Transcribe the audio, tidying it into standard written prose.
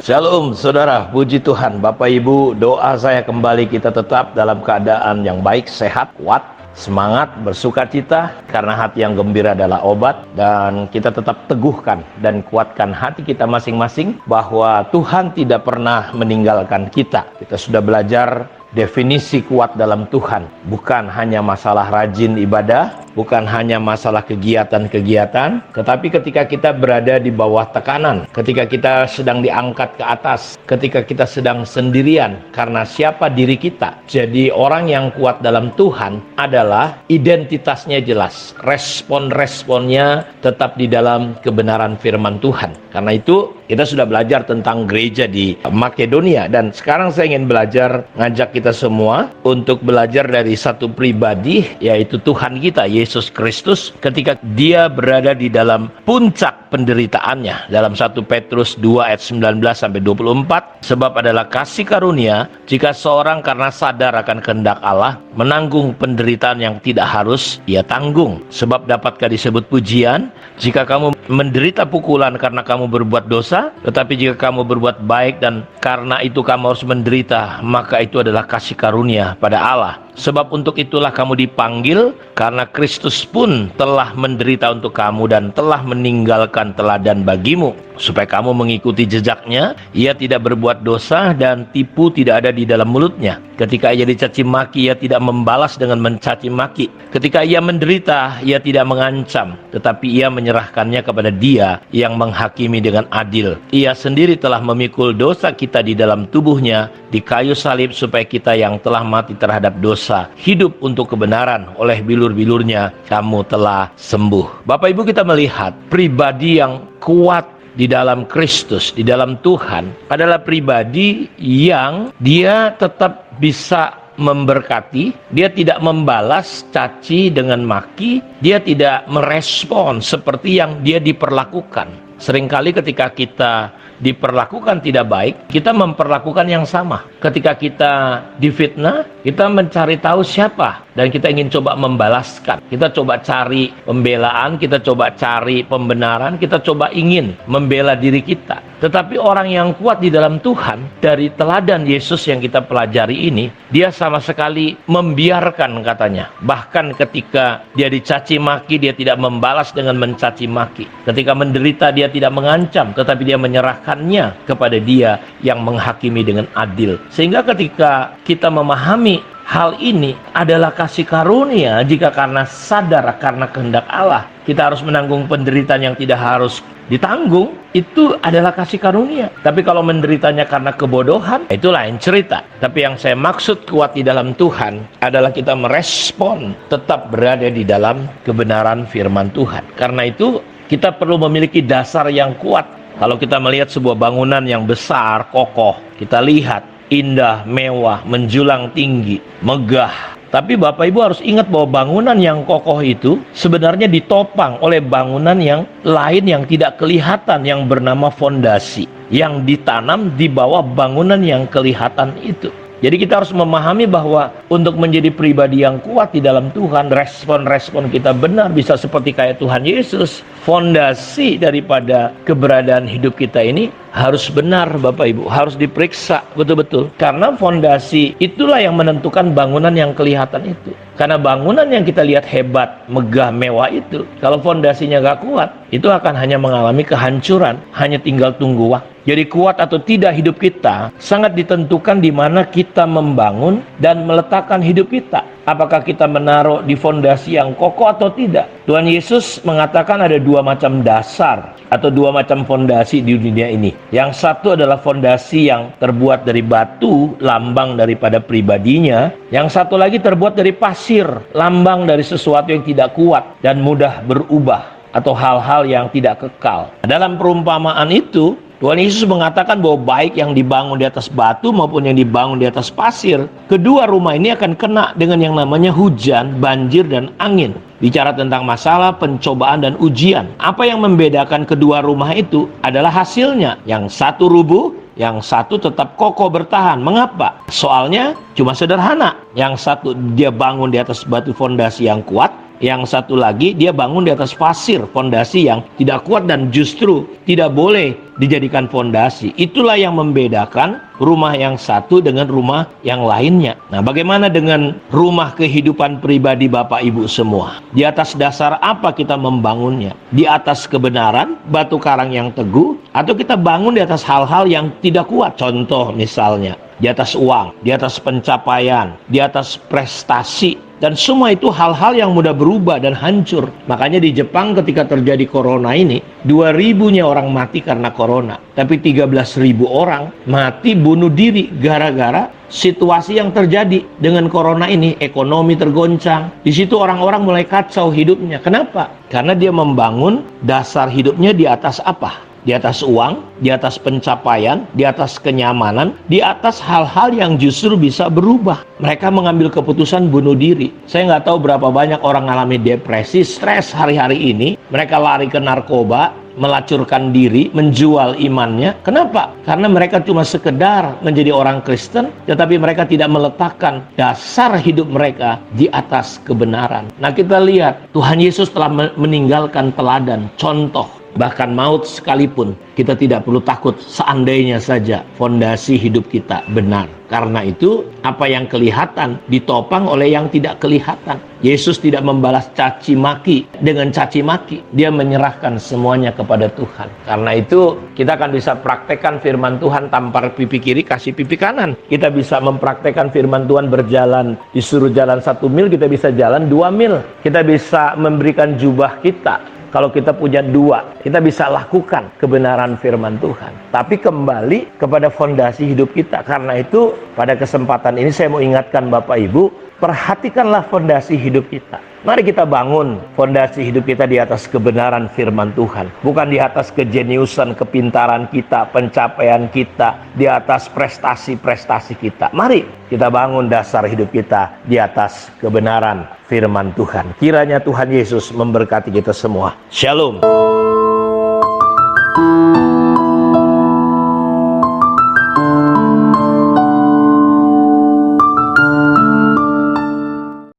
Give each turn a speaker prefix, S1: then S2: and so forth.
S1: Shalom saudara, puji Tuhan. Bapak Ibu, doa saya kembali kita tetap dalam keadaan yang baik, sehat, kuat, semangat, bersukacita, karena hati yang gembira adalah obat. Dan kita tetap teguhkan dan kuatkan hati kita masing-masing bahwa Tuhan tidak pernah meninggalkan kita. Kita sudah belajar definisi kuat dalam Tuhan, bukan hanya masalah rajin ibadah, bukan hanya masalah kegiatan-kegiatan, tetapi ketika kita berada di bawah tekanan, ketika kita sedang diangkat ke atas, ketika kita sedang sendirian, karena siapa diri kita. Jadi orang yang kuat dalam Tuhan adalah identitasnya jelas, respon-responnya tetap di dalam kebenaran firman Tuhan. Karena itu kita sudah belajar tentang gereja di Makedonia, dan sekarang saya ingin belajar, ngajak kita semua untuk belajar dari satu pribadi, yaitu Tuhan kita Yesus Kristus, ketika dia berada di dalam puncak penderitaannya. Dalam 1 Petrus 2 ayat 19 sampai 24, sebab adalah kasih karunia jika seorang karena sadar akan kehendak Allah menanggung penderitaan yang tidak harus ia tanggung. Sebab dapatkah disebut pujian jika kamu menderita pukulan karena kamu berbuat dosa? Tetapi jika kamu berbuat baik dan karena itu kamu harus menderita, maka itu adalah kasih karunia pada Allah. Sebab untuk itulah kamu dipanggil, karena Kristus pun telah menderita untuk kamu dan telah meninggalkan teladan bagimu, supaya kamu mengikuti jejaknya. Ia tidak berbuat dosa dan tipu tidak ada di dalam mulutnya. Ketika ia dicaci maki, ia tidak membalas dengan mencaci maki. Ketika ia menderita, ia tidak mengancam, tetapi ia menyerahkannya kepada Dia yang menghakimi dengan adil. Ia sendiri telah memikul dosa kita di dalam tubuhnya di kayu salib, supaya kita yang telah mati terhadap dosa hidup untuk kebenaran. Oleh bilur-bilurnya kamu telah sembuh. Bapak Ibu, kita melihat pribadi yang kuat di dalam Kristus, di dalam Tuhan, adalah pribadi yang dia tetap bisa memberkati. Dia tidak membalas caci dengan maki. Dia tidak merespon seperti yang dia diperlakukan. Seringkali ketika kita diperlakukan tidak baik, kita memperlakukan yang sama. Ketika kita difitnah, kita mencari tahu siapa, dan kita ingin coba membalaskan. Kita coba cari pembelaan, kita coba cari pembenaran, kita coba ingin membela diri kita. Tetapi orang yang kuat di dalam Tuhan, dari teladan Yesus yang kita pelajari ini, dia sama sekali membiarkan, katanya. Bahkan ketika dia dicaci maki, dia tidak membalas dengan mencaci maki. Ketika menderita, dia tidak mengancam, tetapi dia menyerahkannya kepada Dia yang menghakimi dengan adil. Sehingga ketika kita memahami hal ini adalah kasih karunia, jika karena sadar karena kehendak Allah kita harus menanggung penderitaan yang tidak harus ditanggung, itu adalah kasih karunia. Tapi kalau menderitanya karena kebodohan, itu lain cerita. Tapi yang saya maksud kuat di dalam Tuhan adalah kita merespon, tetap berada di dalam kebenaran firman Tuhan. Karena itu kita perlu memiliki dasar yang kuat. Kalau kita melihat sebuah bangunan yang besar, kokoh, kita lihat indah, mewah, menjulang tinggi, megah. Tapi Bapak Ibu harus ingat bahwa bangunan yang kokoh itu sebenarnya ditopang oleh bangunan yang lain yang tidak kelihatan, yang bernama fondasi, yang ditanam di bawah bangunan yang kelihatan itu. Jadi kita harus memahami bahwa untuk menjadi pribadi yang kuat di dalam Tuhan, respon-respon kita benar, bisa seperti kayak Tuhan Yesus. Fondasi daripada keberadaan hidup kita ini harus benar, Bapak Ibu, harus diperiksa betul-betul. Karena fondasi itulah yang menentukan bangunan yang kelihatan itu. Karena bangunan yang kita lihat hebat, megah, mewah itu, kalau fondasinya gak kuat, itu akan hanya mengalami kehancuran, hanya tinggal tunggu waktu. Jadi kuat atau tidak hidup kita sangat ditentukan di mana kita membangun dan meletakkan hidup kita. Apakah kita menaruh di fondasi yang kokoh atau tidak? Tuhan Yesus mengatakan ada dua macam dasar atau dua macam fondasi di dunia ini. Yang satu adalah fondasi yang terbuat dari batu, lambang daripada pribadinya. Yang satu lagi terbuat dari pasir, lambang dari sesuatu yang tidak kuat dan mudah berubah, atau hal-hal yang tidak kekal. Dalam perumpamaan itu, Tuhan Yesus mengatakan bahwa baik yang dibangun di atas batu maupun yang dibangun di atas pasir, kedua rumah ini akan kena dengan yang namanya hujan, banjir, dan angin. Bicara tentang masalah, pencobaan, dan ujian. Apa yang membedakan kedua rumah itu adalah hasilnya. Yang satu rubuh, yang satu tetap kokoh bertahan. Mengapa? Soalnya cuma sederhana. Yang satu dia bangun di atas batu fondasi yang kuat, yang satu lagi dia bangun di atas pasir, fondasi yang tidak kuat dan justru tidak boleh dijadikan fondasi. Itulah yang membedakan rumah yang satu dengan rumah yang lainnya. Nah, bagaimana dengan rumah kehidupan pribadi Bapak Ibu semua? Di atas dasar apa kita membangunnya? Di atas kebenaran, batu karang yang teguh, atau kita bangun di atas hal-hal yang tidak kuat? Contoh misalnya, di atas uang, di atas pencapaian, di atas prestasi. Dan semua itu hal-hal yang mudah berubah dan hancur. Makanya di Jepang ketika terjadi corona ini, 2.000-nya orang mati karena corona. Tapi 13.000 orang mati bunuh diri gara-gara situasi yang terjadi dengan corona ini. Ekonomi tergoncang. Di situ orang-orang mulai kacau hidupnya. Kenapa? Karena dia membangun dasar hidupnya di atas apa? Di atas uang, di atas pencapaian, di atas kenyamanan, di atas hal-hal yang justru bisa berubah. Mereka mengambil keputusan bunuh diri. Saya nggak tahu berapa banyak orang mengalami depresi, stres hari-hari ini. Mereka lari ke narkoba, melacurkan diri, menjual imannya. Kenapa? Karena mereka cuma sekedar menjadi orang Kristen, tetapi mereka tidak meletakkan dasar hidup mereka di atas kebenaran. Nah, kita lihat Tuhan Yesus telah meninggalkan teladan, contoh. Bahkan maut sekalipun kita tidak perlu takut seandainya saja fondasi hidup kita benar. Karena itu apa yang kelihatan ditopang oleh yang tidak kelihatan. Yesus tidak membalas caci maki dengan caci maki. Dia menyerahkan semuanya kepada Tuhan. Karena itu kita akan bisa praktekkan firman Tuhan, tampar pipi kiri kasih pipi kanan. Kita bisa mempraktekkan firman Tuhan berjalan, disuruh jalan 1 mil kita bisa jalan 2 mil. Kita bisa memberikan jubah kita. Kalau kita punya 2, kita bisa lakukan kebenaran firman Tuhan. Tapi kembali kepada fondasi hidup kita. Karena itu pada kesempatan ini saya mau ingatkan Bapak Ibu, perhatikanlah fondasi hidup kita. Mari kita bangun fondasi hidup kita di atas kebenaran firman Tuhan. Bukan di atas kejeniusan, kepintaran kita, pencapaian kita, di atas prestasi-prestasi kita. Mari kita bangun dasar hidup kita di atas kebenaran firman Tuhan. Kiranya Tuhan Yesus memberkati kita semua. Shalom.